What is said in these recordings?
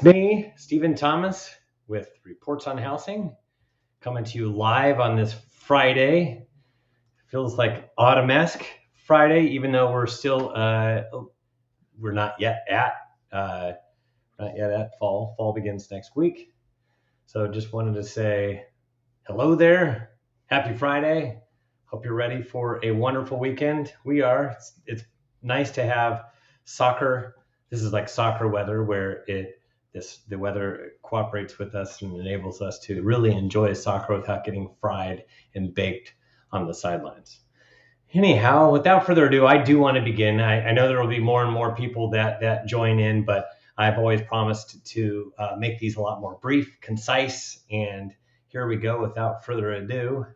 Me, Stephen Thomas, with Reports on Housing, coming to you live on this Friday. Feels like autumn-esque Friday, even though we're uh, not yet at fall. Fall begins next week. So just wanted to say hello there. Happy Friday. Hope you're ready for a wonderful weekend. We are. It's nice to have soccer. This is like soccer weather where the weather cooperates with us and enables us to really enjoy soccer without getting fried and baked on the sidelines. Anyhow, without further ado, I do want to begin. I know there will be more and more people that join in, but I've always promised to make these a lot more brief, concise, and here we go. Without further ado,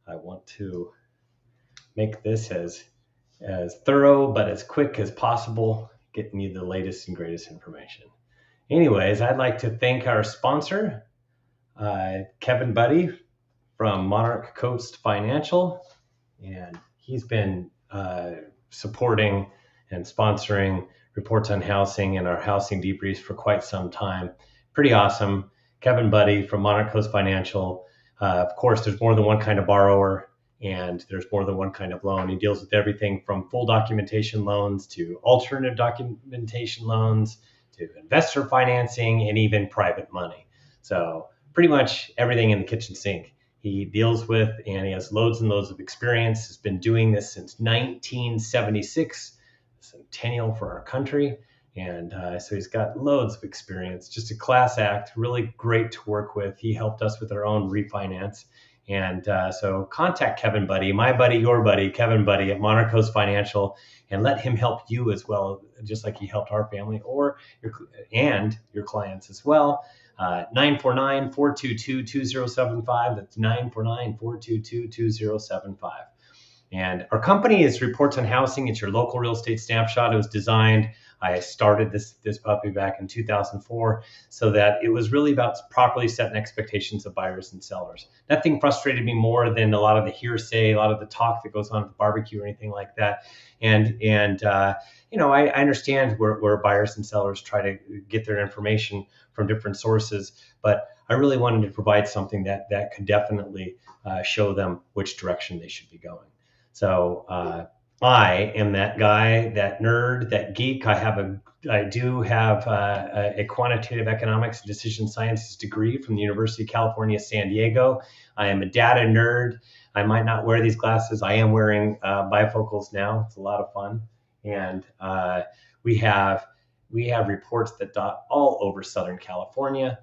I want to make this as thorough but as quick as possible, getting you the latest and greatest information. Anyways, I'd like to thank our sponsor, Kevin Buddy from Monarch Coast Financial, and he's been supporting and sponsoring Reports on Housing and our housing debriefs for quite some time. Pretty awesome. Kevin Buddy from Monarch Coast Financial. Of course, there's more than one kind of borrower and there's more than one kind of loan. He deals with everything from full documentation loans to alternative documentation loans to investor financing and even private money. So pretty much everything in the kitchen sink he deals with, and he has loads and loads of experience. Has been doing this since 1976, centennial for our country. And so he's got loads of experience, just a class act, really great to work with. He helped us with our own refinance. And so contact Kevin Buddy, my buddy, your buddy, Kevin Buddy at Monarch Coast Financial, and let him help you as well, just like he helped our family your clients as well. 949-422-2075. That's 949-422-2075. And our company is Reports on Housing. It's your local real estate snapshot. It was designed, I started this puppy back in 2004, so that it was really about properly setting expectations of buyers and sellers. Nothing frustrated me more than a lot of the hearsay, a lot of the talk that goes on at the barbecue or anything like that. I understand where buyers and sellers try to get their information from different sources, but I really wanted to provide something that could definitely show them which direction they should be going. So I am that guy, that nerd, that geek. I do have a quantitative economics and decision sciences degree from the University of California, San Diego. I am a data nerd. I might not wear these glasses. I am wearing bifocals now. It's a lot of fun, and we have reports that dot all over Southern California,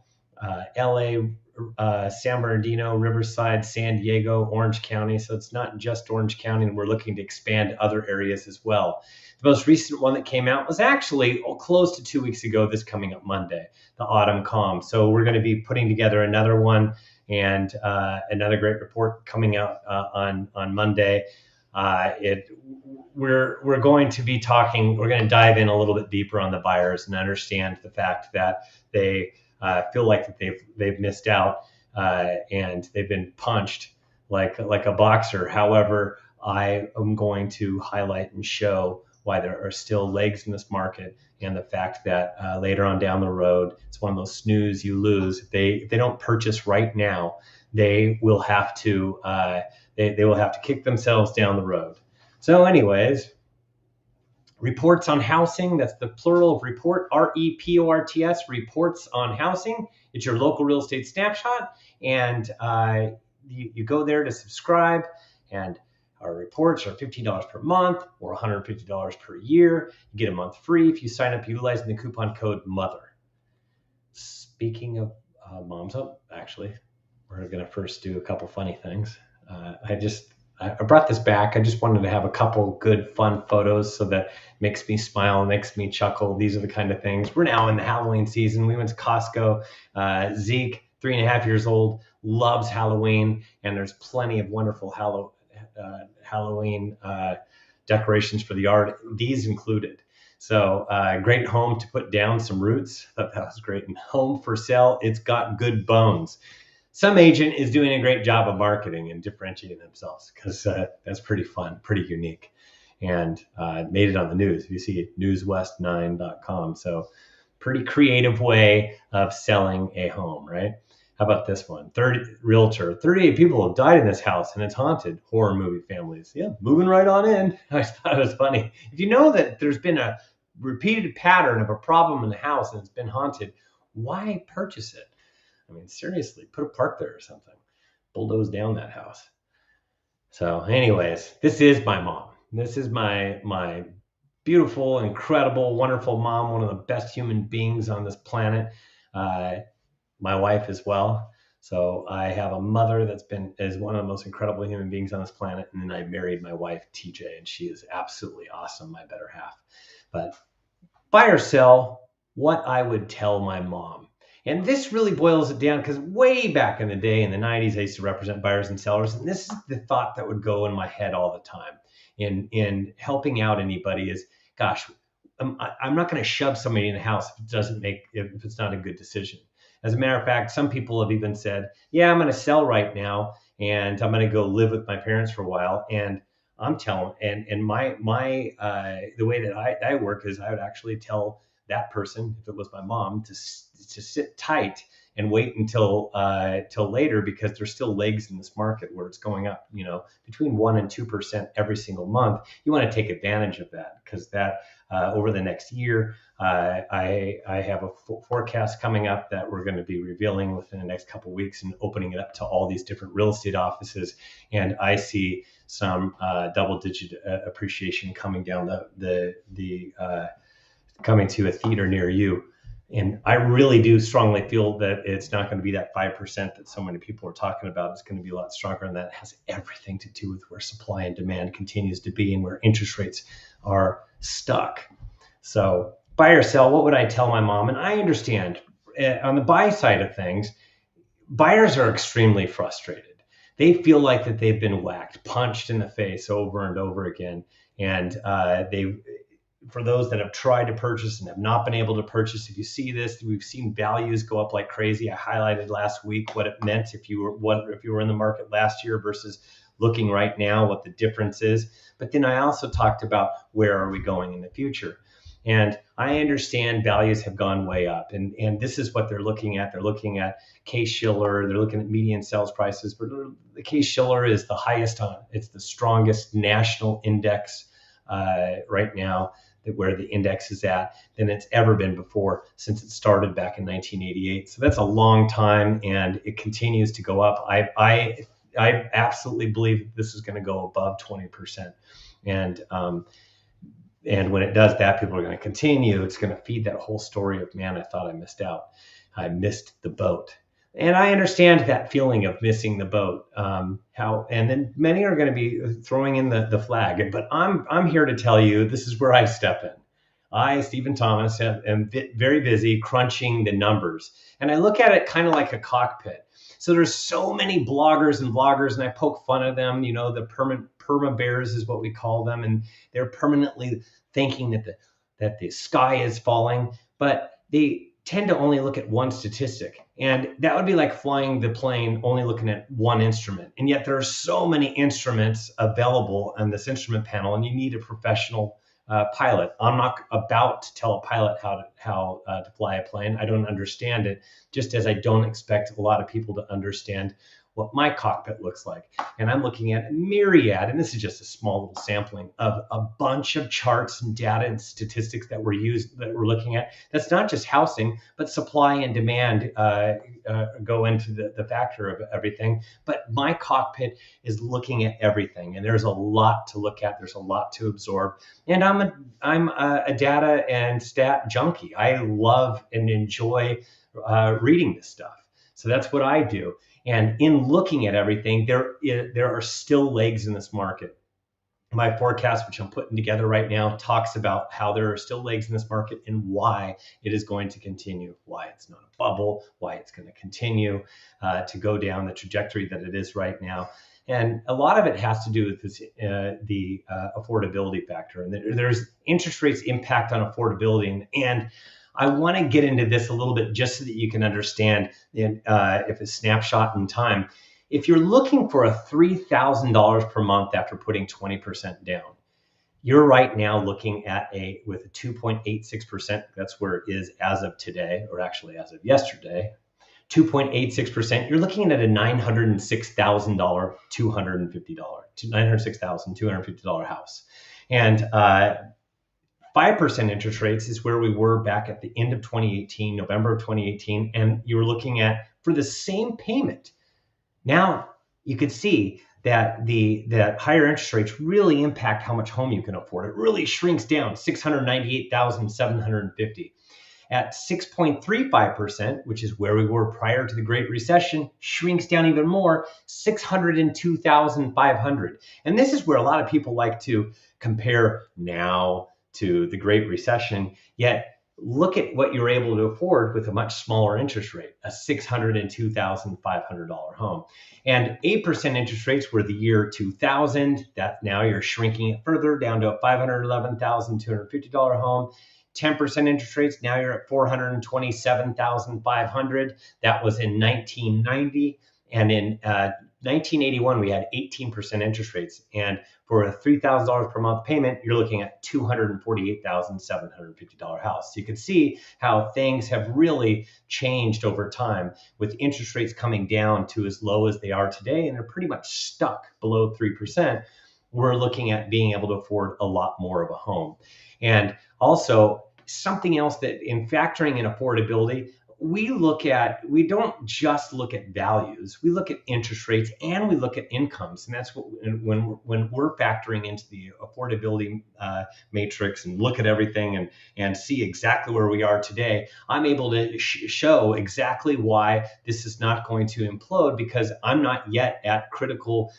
LA, San Bernardino, Riverside, San Diego, Orange County. So it's not just Orange County, and we're looking to expand to other areas as well. The most recent one that came out was actually close to 2 weeks ago, this coming up Monday, the Autumn Calm. So we're going to be putting together another one and another great report coming out on Monday. We're going to be talking, we're going to dive in a little bit deeper on the buyers and understand the fact that they feel like that they've missed out and they've been punched like a boxer. However, I am going to highlight and show why there are still legs in this market, and the fact that later on down the road, it's one of those snooze you lose. If they don't purchase right now, they will have to they will have to kick themselves down the road. So, anyways. Reports on Housing, that's the plural of report, REPORTS, Reports on Housing. It's your local real estate snapshot, and you go there to subscribe, and our reports are $15 per month or $150 per year. You get a month free if you sign up utilizing the coupon code MOTHER. Speaking of moms up, actually, we're going to first do a couple funny things. I brought this back. I just wanted to have a couple good, fun photos so that makes me smile, makes me chuckle. These are the kind of things. We're now in the Halloween season. We went to Costco. Zeke, 3.5 years old, loves Halloween, and there's plenty of wonderful Halloween decorations for the yard, these included. So great home to put down some roots. Thought that was great. And home for sale, it's got good bones. Some agent is doing a great job of marketing and differentiating themselves, because that's pretty fun, pretty unique, and made it on the news. You see it, newswest9.com. So pretty creative way of selling a home, right? How about this one? 38 people have died in this house and it's haunted. Horror movie families. Yeah, moving right on in. I thought it was funny. If you know that there's been a repeated pattern of a problem in the house and it's been haunted, why purchase it? I mean, seriously, put a park there or something. Bulldoze down that house. So anyways, this is my mom. This is my beautiful, incredible, wonderful mom, one of the best human beings on this planet. My wife as well. So I have a mother is one of the most incredible human beings on this planet. And then I married my wife, TJ, and she is absolutely awesome, my better half. But buy or sell, what I would tell my mom. And this really boils it down because way back in the day, in the 90s, I used to represent buyers and sellers. And this is the thought that would go in my head all the time in helping out anybody is, gosh, I'm not going to shove somebody in the house if it's not a good decision. As a matter of fact, some people have even said, yeah, I'm going to sell right now and I'm going to go live with my parents for a while. And I'm telling, and my the way that I work is I would actually tell that person, if it was my mom, to sit tight and wait until later, because there's still legs in this market where it's going up, between 1% and 2% every single month. You want to take advantage of that, because that over the next year, I have a forecast coming up that we're going to be revealing within the next couple of weeks and opening it up to all these different real estate offices. And I see some double-digit appreciation coming down coming to a theater near you. And I really do strongly feel that it's not going to be that 5% that so many people are talking about. It's going to be a lot stronger, and that has everything to do with where supply and demand continues to be and where interest rates are stuck. So buy or sell, what would I tell my mom? And I understand on the buy side of things, buyers are extremely frustrated. They feel like that they've been whacked, punched in the face over and over again. And for those that have tried to purchase and have not been able to purchase, if you see this, we've seen values go up like crazy. I highlighted last week what it meant if you were in the market last year versus looking right now, what the difference is. But then I also talked about where are we going in the future. And I understand values have gone way up, and this is what they're looking at. They're looking at Case-Shiller, they're looking at median sales prices, but the Case-Shiller is the highest it's the strongest national index right now, where the index is at, than it's ever been before since it started back in 1988. So that's a long time, and it continues to go up. I absolutely believe that this is going to go above 20%. And when it does that, people are going to continue. It's going to feed that whole story of, man, I thought I missed out. I missed the boat. And I understand that feeling of missing the boat. And then many are going to be throwing in the flag. But I'm here to tell you, this is where I step in. I, Stephen Thomas, am very busy crunching the numbers. And I look at it kind of like a cockpit. So there's so many bloggers and vloggers, and I poke fun of them. The perma bears is what we call them, and they're permanently thinking that the sky is falling, but they tend to only look at one statistic. And that would be like flying the plane only looking at one instrument. And yet there are so many instruments available on this instrument panel, and you need a professional pilot. I'm not about to tell a pilot how to fly a plane. I don't understand it, just as I don't expect a lot of people to understand what my cockpit looks like. And I'm looking at a myriad, and this is just a small little sampling of a bunch of charts and data and statistics that we're looking at. That's not just housing, but supply and demand go into the factor of everything. But my cockpit is looking at everything, and there's a lot to look at. There's a lot to absorb. And I'm a data and stat junkie. I love and enjoy reading this stuff. So that's what I do. And in looking at everything, there are still legs in this market. My forecast, which I'm putting together right now, talks about how there are still legs in this market and why it is going to continue, why it's not a bubble, why it's going to continue to go down the trajectory that it is right now. And a lot of it has to do with this, the affordability factor. And there's interest rates impact on affordability. And I want to get into this a little bit just so that you can understand if a snapshot in time. If you're looking for a $3,000 per month after putting 20% down, you're right now looking at with a 2.86%. That's where it is as of today, or actually as of yesterday. 2.86%. You're looking at a $906,000, $906,250 house, and 5% interest rates is where we were back at the end of 2018, November of 2018, and you were looking at for the same payment. Now you could see that that higher interest rates really impact how much home you can afford. It really shrinks down, $698,750. At 6.35%, which is where we were prior to the Great Recession, shrinks down even more, $602,500. And this is where a lot of people like to compare now to the Great Recession, yet look at what you're able to afford with a much smaller interest rate, a $602,500 home. And 8% interest rates were the year 2000. That now you're shrinking it further down to a $511,250 home. 10% interest rates, now you're at $427,500. That was in 1990. And in 1981, we had 18% interest rates. And for a $3,000 per month payment, you're looking at $248,750 house. So you can see how things have really changed over time, with interest rates coming down to as low as they are today, and they're pretty much stuck below 3%. We're looking at being able to afford a lot more of a home. And also, something else that in factoring in affordability, we don't just look at values. We look at interest rates and we look at incomes. And that's what, when we're factoring into the affordability matrix and look at everything and see exactly where we are today, I'm able to show exactly why this is not going to implode, because I'm not yet at critical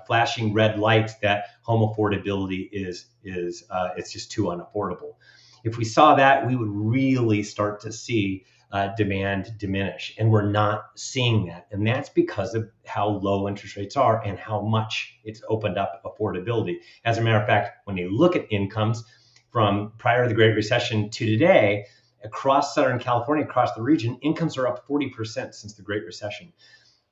flashing red lights that home affordability is it's just too unaffordable. If we saw that, we would really start to see demand diminish, and we're not seeing that. And that's because of how low interest rates are and how much it's opened up affordability. As a matter of fact, when you look at incomes from prior to the Great Recession to today, across Southern California, across the region, incomes are up 40% since the Great Recession.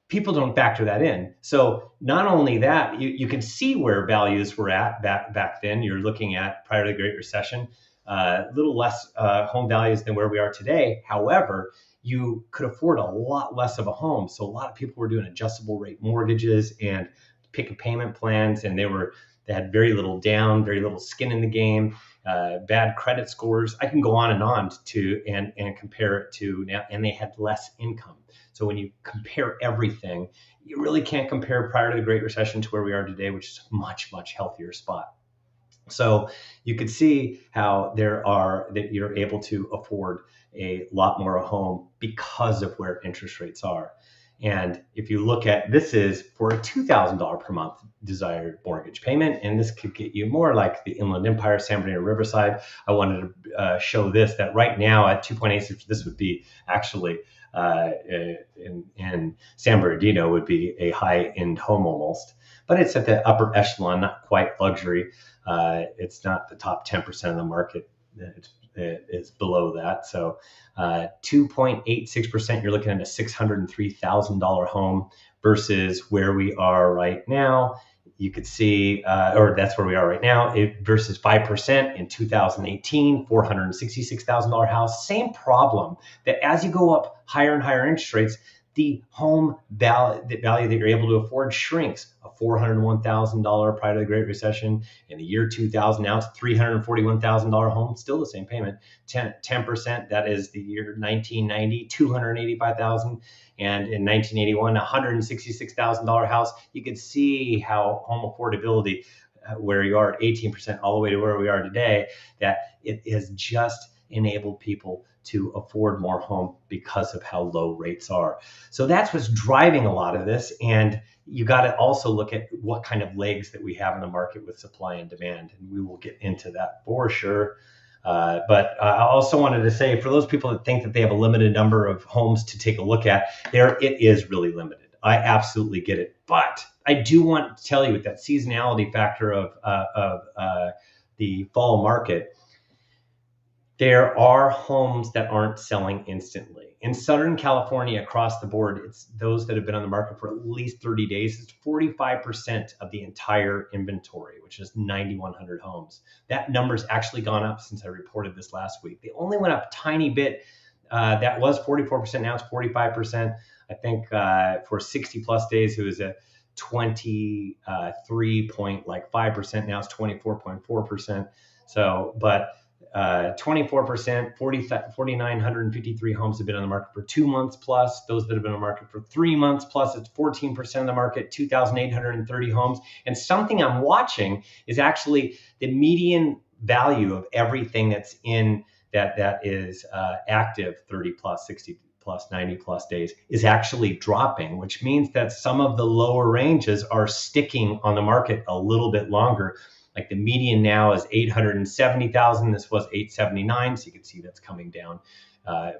People don't factor that in. So not only that, you can see where values were at back then. You're looking at prior to the Great Recession, a little less home values than where we are today. However, you could afford a lot less of a home. So a lot of people were doing adjustable rate mortgages and pick a payment plans, and they had very little down, very little skin in the game, bad credit scores. I can go on and compare it to now, and they had less income. So when you compare everything, you really can't compare prior to the Great Recession to where we are today, which is a much, much healthier spot. So you could see how that you're able to afford a lot more a home because of where interest rates are. And if you look at, this is for a $2,000 per month desired mortgage payment, and this could get you more like the Inland Empire, San Bernardino, Riverside. I wanted to show this, that right now at 2.86, this would be actually in San Bernardino would be a high-end home almost, but it's at the upper echelon, not quite luxury. It's not the top 10% of the market. It's below that. So 2.86%, you're looking at a $603,000 home versus where we are right now. You could see, or that's where we are right now, versus 5% in 2018, $466,000 house. Same problem, that as you go up higher and higher interest rates, the home value that you're able to afford shrinks. A $401,000 prior to the Great Recession. In the year 2000, now it's $341,000 home, still the same payment. 10%, that is the year 1990, $285,000. And in 1981, $166,000 house. You can see how home affordability, where you are at 18% all the way to where we are today, that it has just enabled people to afford more home because of how low rates are. So that's what's driving a lot of this. And you got to also look at what kind of legs that we have in the market with supply and demand. And we will get into that for sure. But I also wanted to say, for those people that think that they have a limited number of homes to take a look at, it is really limited. I absolutely get it. But I do want to tell you, with that seasonality factor of the fall market, there are homes that aren't selling instantly. In Southern California, across the board, it's those that have been on the market for at least 30 days. It's 45% of the entire inventory, which is 9,100 homes. That number's actually gone up since I reported this last week. They only went up a tiny bit. That was 44%. Now it's 45%. I think for 60 plus days, it was a 23.5%. Now it's 24.4%. So, but 24%, 4,953 homes have been on the market for 2 months plus. Those that have been on the market for 3 months plus, it's 14% of the market, 2,830 homes. And something I'm watching is actually the median value of everything that's in that is active 30 plus, 60 plus, 90 plus days is actually dropping, which means that some of the lower ranges are sticking on the market a little bit longer. Like the median now is 870,000. This was 879. So you can see that's coming down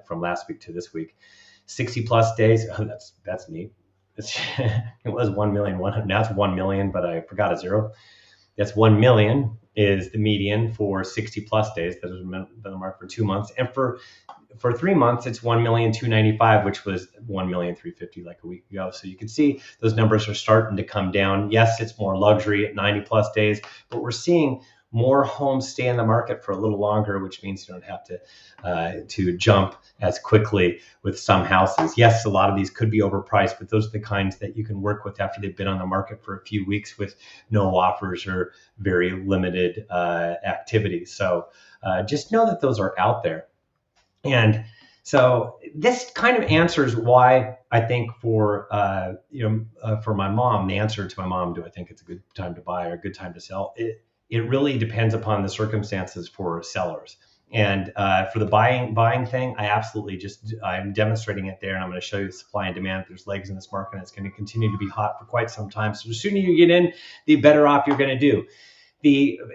from last week to this week. 60 plus days. Oh, that's neat. It was 1 million. Now it's 1 million, but I forgot a zero. That's 1 million is the median for 60 plus days that has been on the market for 2 months. And for 3 months, it's 1,295,000, which was 1,350,000 like a week ago. So you can see those numbers are starting to come down. Yes, it's more luxury at 90 plus days, but we're seeing more homes stay in the market for a little longer, which means you don't have to jump as quickly with some houses. Yes, a lot of these could be overpriced, but those are the kinds that you can work with after they've been on the market for a few weeks with no offers or very limited activity. So just know that those are out there. And so this kind of answers why I think for my mom, the answer to my mom, do I think it's a good time to buy or a good time to sell? It really depends upon the circumstances for sellers. And for the buying thing, I'm demonstrating it there, and I'm going to show you the supply and demand. There's legs in this market, and it's going to continue to be hot for quite some time. So the sooner you get in, the better off you're going to do.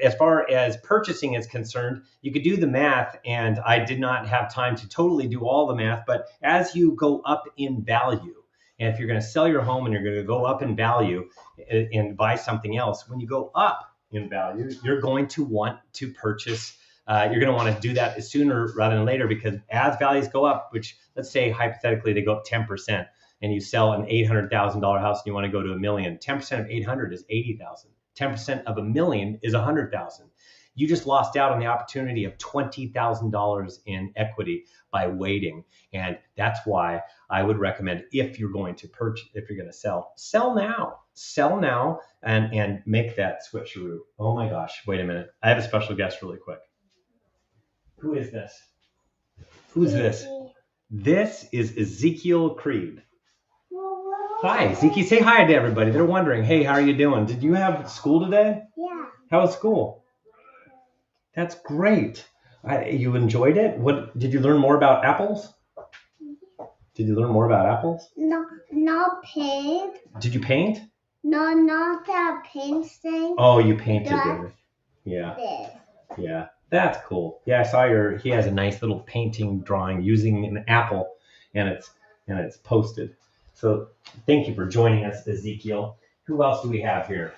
As far as purchasing is concerned, you could do the math, and I did not have time to totally do all the math, but as you go up in value, and if you're going to sell your home and you're going to go up in value and buy something else, when you go up in value, you're going to want to purchase. You're going to want to do that sooner rather than later, because as values go up, which let's say hypothetically they go up 10%, and you sell an $800,000 house and you want to go to $1 million, 10% of 800 is 80,000. 10% of $1 million is 100,000. You just lost out on the opportunity of $20,000 in equity by waiting. And that's why I would recommend, if you're going to purchase, if you're going to sell now and make that switcheroo. Oh my gosh, wait a minute. I have a special guest really quick. Who is this? Who's this? This is Ezekiel Creed. Hi, Ezekiel. Say hi to everybody. They're wondering, hey, how are you doing? Did you have school today? Yeah. How was school? That's great. You enjoyed it? What did you learn more about apples? Did you learn more about apples? No, not paint. Did you paint? No, not that paint thing. Oh, you painted it. Yeah. This. Yeah. That's cool. Yeah, I saw he has a nice little painting drawing using an apple, and it's posted. So thank you for joining us, Ezekiel. Who else do we have here?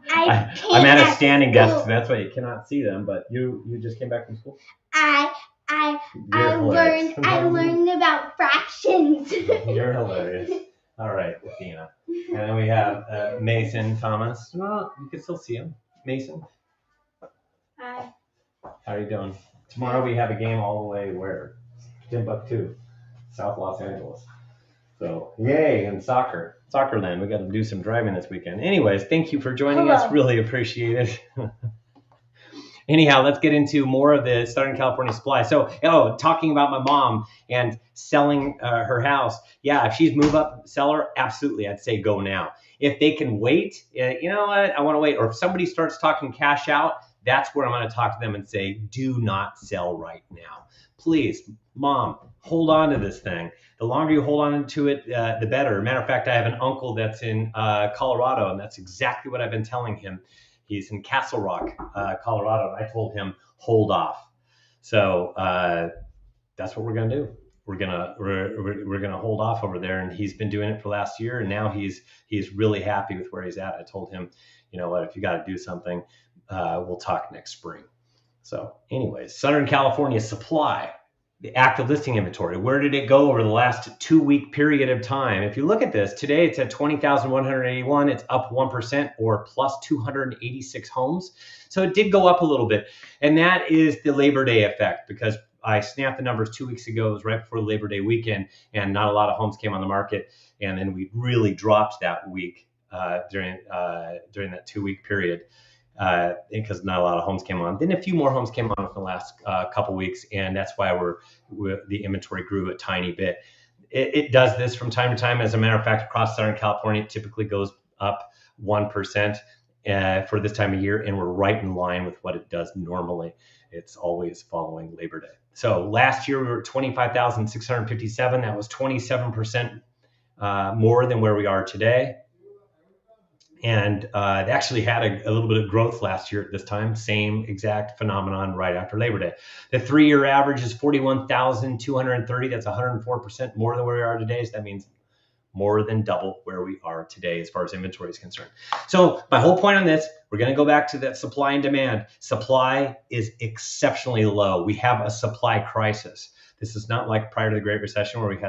I'm at a standing desk, so that's why you cannot see them. But you just came back from school? I learned about fractions. You're hilarious. All right, Athena. And then we have Mason Thomas. Well, you can still see him. Mason. Hi. How are you doing? Tomorrow we have a game all the way where? Timbuktu, South Los Angeles. So, yay, and soccer land. We got to do some driving this weekend. Anyways, thank you for joining us. Really appreciate it. Anyhow, let's get into more of the Southern California supply. So, talking about my mom and selling her house. Yeah, if she's move up seller, absolutely, I'd say go now. If they can wait, you know what, I want to wait. Or if somebody starts talking cash out, that's where I'm going to talk to them and say, do not sell right now. Please, Mom, hold on to this thing. The longer you hold on to it, the better. Matter of fact, I have an uncle that's in Colorado, and that's exactly what I've been telling him. He's in Castle Rock, Colorado, and I told him, hold off. So that's what we're going to do. We're gonna hold off over there, and he's been doing it for last year, and now he's really happy with where he's at. I told him, you know what, if you got to do something, we'll talk next spring. So anyways, Southern California supply, the active listing inventory, where did it go over the last 2-week period of time? If you look at this, today it's at 20,181. It's up 1% or plus 286 homes. So it did go up a little bit. And that is the Labor Day effect, because I snapped the numbers 2 weeks ago. It was right before Labor Day weekend, and not a lot of homes came on the market. And then we really dropped that week during that 2-week period. Because not a lot of homes came on. Then a few more homes came on in the last couple weeks, and that's why the inventory grew a tiny bit. It does this from time to time. As a matter of fact, across Southern California, it typically goes up 1% for this time of year, and we're right in line with what it does normally. It's always following Labor Day. So last year we were at 25,657. That was 27% more than where we are today. And they actually had a little bit of growth last year at this time, same exact phenomenon right after Labor Day. The 3-year average is 41,230. That's 104% more than where we are today. So that means more than double where we are today as far as inventory is concerned. So my whole point on this, we're going to go back to that supply and demand. Supply is exceptionally low. We have a supply crisis. This is not like prior to the Great Recession where we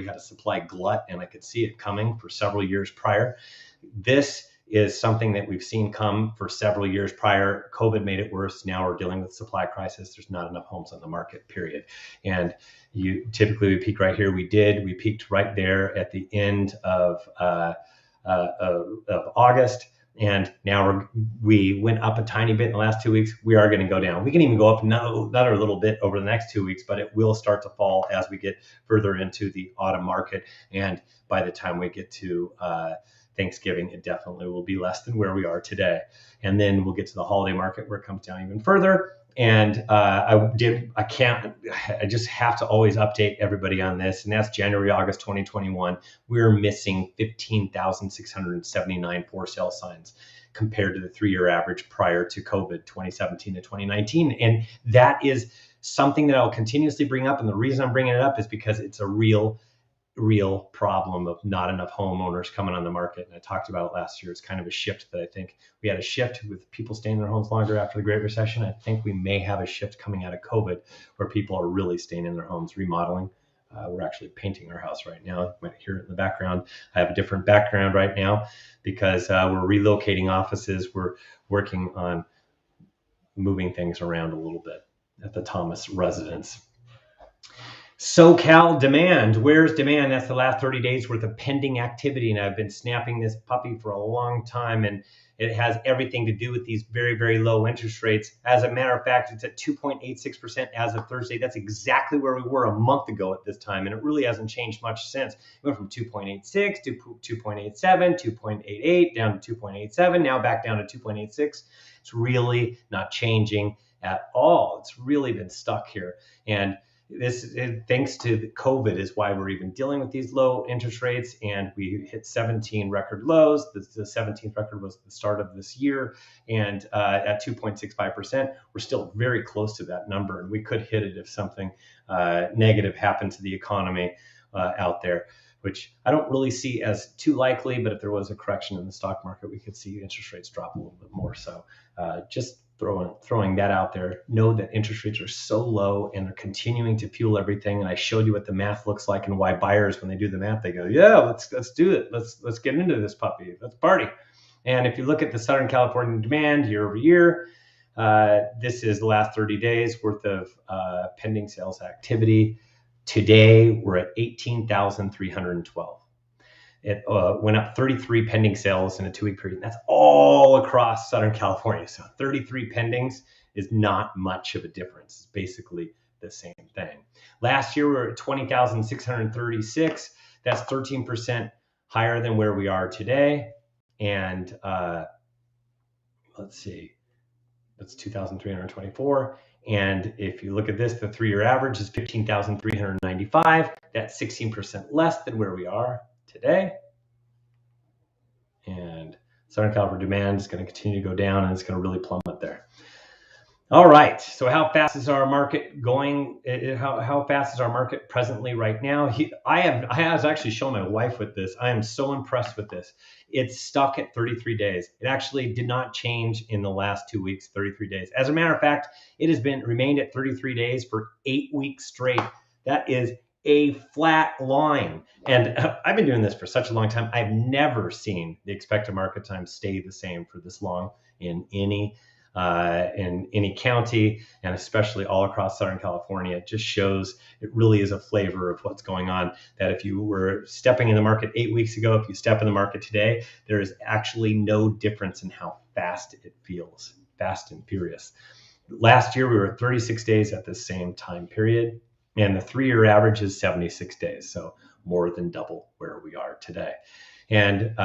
had a supply glut, and I could see it coming for several years prior. This is something that we've seen come for several years prior. COVID made it worse. Now we're dealing with supply crisis. There's not enough homes on the market, period. And we peak right here. We peaked right there at the end of August. And now we went up a tiny bit in the last 2 weeks. We are going to go down. We can even go up another little bit over the next 2 weeks, but it will start to fall as we get further into the autumn market. And by the time we get to Thanksgiving, it definitely will be less than where we are today. And then we'll get to the holiday market where it comes down even further. And I just have to always update everybody on this. And that's January, August 2021. We're missing 15,679 for sale signs compared to the 3-year average prior to COVID, 2017 to 2019. And that is something that I'll continuously bring up. And the reason I'm bringing it up is because it's a real problem of not enough homeowners coming on the market. And I talked about it last year. It's kind of a shift that I think we had a shift with people staying in their homes longer after the Great Recession. I think we may have a shift coming out of COVID where people are really staying in their homes, remodeling. We're actually painting our house right now. You might hear it in the background. I have a different background right now because we're relocating offices. We're working on moving things around a little bit at the Thomas residence. SoCal demand. Where's demand? That's the last 30 days worth of pending activity. And I've been snapping this puppy for a long time, and it has everything to do with these very, very low interest rates. As a matter of fact, it's at 2.86% as of Thursday. That's exactly where we were a month ago at this time, and it really hasn't changed much since. It went from 2.86 to 2.87, 2.88, down to 2.87, now back down to 2.86. It's really not changing at all. It's really been stuck here. And this, thanks to COVID, is why we're even dealing with these low interest rates. And we hit 17 record lows. The 17th record was the start of this year. And at 2.65%, we're still very close to that number. And we could hit it if something negative happened to the economy out there, which I don't really see as too likely. But if there was a correction in the stock market, we could see interest rates drop a little bit more. So just throwing that out there. Know that interest rates are so low and they're continuing to fuel everything. And I showed you what the math looks like and why buyers, when they do the math, they go, yeah, let's do it. Let's get into this puppy. Let's party. And if you look at the Southern California demand year over year, this is the last 30 days worth of pending sales activity. Today, we're at 18,312. It went up 33 pending sales in a 2-week period. That's all across Southern California. So 33 pendings is not much of a difference. It's basically the same thing. Last year, we were at 20,636. That's 13% higher than where we are today. And let's see, that's 2,324. And if you look at this, the 3-year average is 15,395. That's 16% less than where we are today. And Southern California demand is going to continue to go down, and it's going to really plummet there. All right. So how fast is our market going? How fast is our market presently right now? I was actually showing my wife with this. I am so impressed with this. It's stuck at 33 days. It actually did not change in the last 2 weeks, 33 days. As a matter of fact, it has been remained at 33 days for 8 weeks straight. That is a flat line. And I've been doing this for such a long time. I've never seen the expected market time stay the same for this long in any county, and especially all across Southern California. It just shows it really is a flavor of what's going on. That if you were stepping in the market 8 weeks ago, if you step in the market today, there is actually no difference in how fast it feels, fast and furious. Last year, we were 36 days at the same time period, and the 3-year average is 76 days. So more than double where we are today. And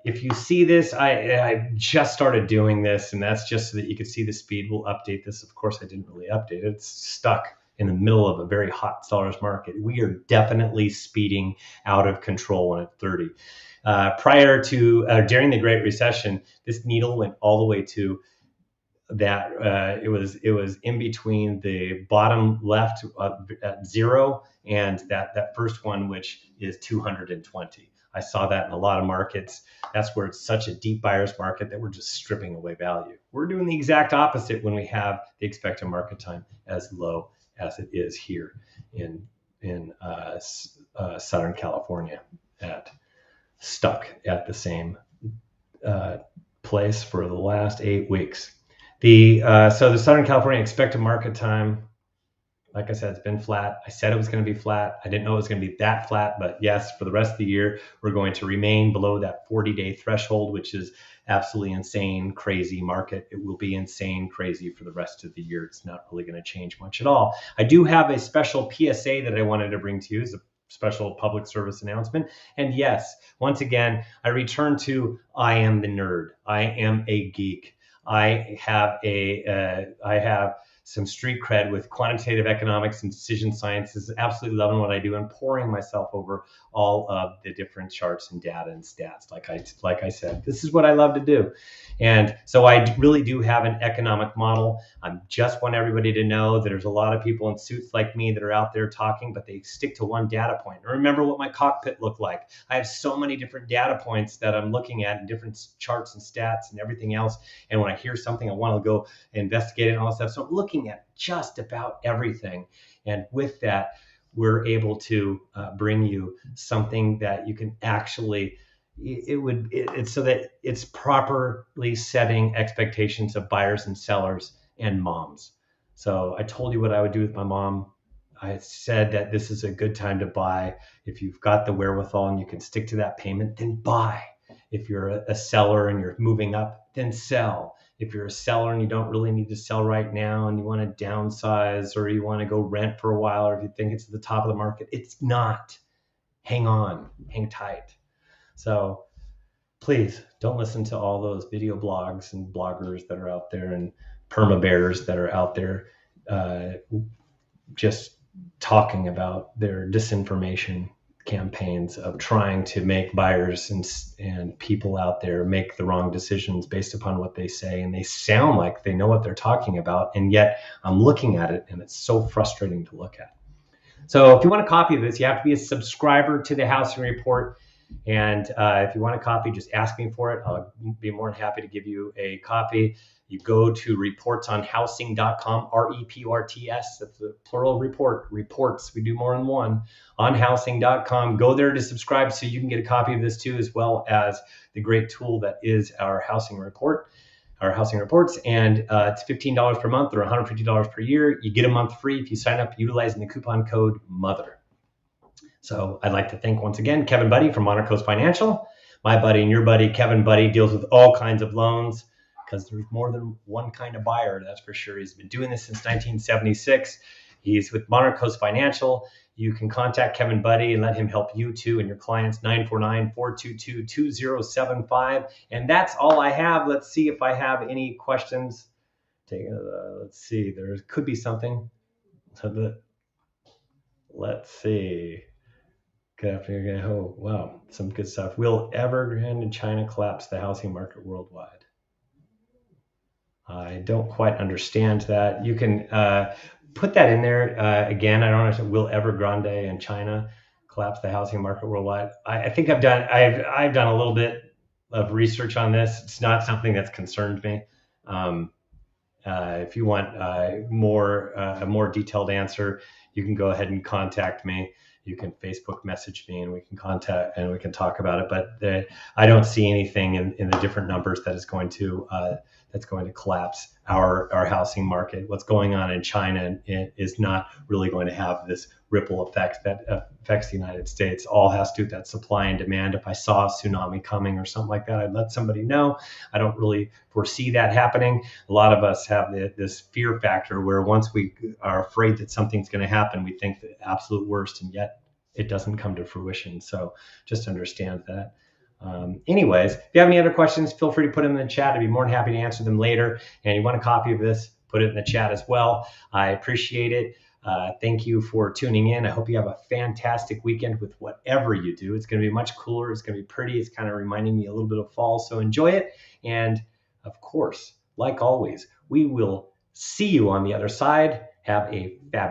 if you see this, I just started doing this, and that's just so that you can see the speed. We'll update this. Of course, I didn't really update it. It's stuck in the middle of a very hot seller's market. We are definitely speeding out of control when at 30. Prior to, during the Great Recession, this needle went all the way to that it was in between the bottom left at 0 and that first one, which is 220. I saw that in a lot of markets. That's where it's such a deep buyer's market that we're just stripping away value. We're doing the exact opposite when we have the expected market time as low as it is here in Southern California, stuck at the same place for the last 8 weeks. So the Southern California expected market time, like I said, it's been flat. I said it was going to be flat. I didn't know it was going to be that flat, but yes, for the rest of the year, we're going to remain below that 40-day threshold, which is absolutely insane, crazy market. It will be insane, crazy for the rest of the year. It's not really going to change much at all. I do have a special PSA that I wanted to bring to you as a special public service announcement. And yes, once again, I return to I am the nerd. I am a geek. I have some street cred with quantitative economics and decision sciences, absolutely loving what I do and pouring myself over all of the different charts and data and stats. Like I said, this is what I love to do. And so I really do have an economic model. I just want everybody to know that there's a lot of people in suits like me that are out there talking, but they stick to one data point. And remember what my cockpit looked like. I have so many different data points that I'm looking at and different charts and stats and everything else. And when I hear something, I want to go investigate it and all that stuff. So I'm looking at just about everything. And with that, we're able to bring you something that you can actually, it's so that it's properly setting expectations of buyers and sellers and moms. So I told you what I would do with my mom. I said that this is a good time to buy. If you've got the wherewithal and you can stick to that payment, then buy. If you're a seller and you're moving up, then sell. If you're a seller and you don't really need to sell right now and you want to downsize or you want to go rent for a while, or if you think it's at the top of the market, it's not. Hang on, hang tight. So please don't listen to all those video blogs and bloggers that are out there and perma bears that are out there just talking about their disinformation campaigns of trying to make buyers and people out there make the wrong decisions based upon what they say. And they sound like they know what they're talking about. And yet I'm looking at it and it's so frustrating to look at. So if you want a copy of this, you have to be a subscriber to the Housing Report. And if you want a copy, just ask me for it. I'll be more than happy to give you a copy. You go to reportsonhousing.com, REPORTS, that's the plural report, reports. We do more than one, on housing.com. Go there to subscribe so you can get a copy of this too, as well as the great tool that is our housing report, our housing reports. And it's $15 per month or $150 per year. You get a month free if you sign up utilizing the coupon code MOTHER. So I'd like to thank once again Kevin Buddy from Monarch Coast Financial. My buddy and your buddy, Kevin Buddy, deals with all kinds of loans because there's more than one kind of buyer, that's for sure. He's been doing this since 1976. He's with Monarch Coast Financial. You can contact Kevin Buddy and let him help you too and your clients, 949-422-2075. And that's all I have. Let's see if I have any questions. Let's see. There could be something. Let's see. Good afternoon. Oh, wow. Some good stuff. Will Evergrande and China collapse the housing market worldwide? I don't quite understand that. You can put that in there. Again, I don't understand. Will Evergrande in China collapse the housing market worldwide? I think I've done a little bit of research on this. It's not something that's concerned me. If you want a more detailed answer, you can go ahead and contact me. You can Facebook message me, and we can talk about it. But I don't see anything in the different numbers that is going to collapse our housing market. What's going on in China is not really going to have this ripple effect that affects the United States. All has to do with that supply and demand. If I saw a tsunami coming or something like that, I'd let somebody know. I don't really foresee that happening. A lot of us have this fear factor where once we are afraid that something's going to happen, we think the absolute worst, and yet it doesn't come to fruition. So just understand that. Anyways, if you have any other questions, feel free to put them in the chat. I'd be more than happy to answer them later. And you want a copy of this, put it in the chat as well. I appreciate it. Thank you for tuning in. I hope you have a fantastic weekend with whatever you do. It's going to be much cooler. It's going to be pretty. It's kind of reminding me a little bit of fall. So enjoy it. And of course, like always, we will see you on the other side. Have a fabulous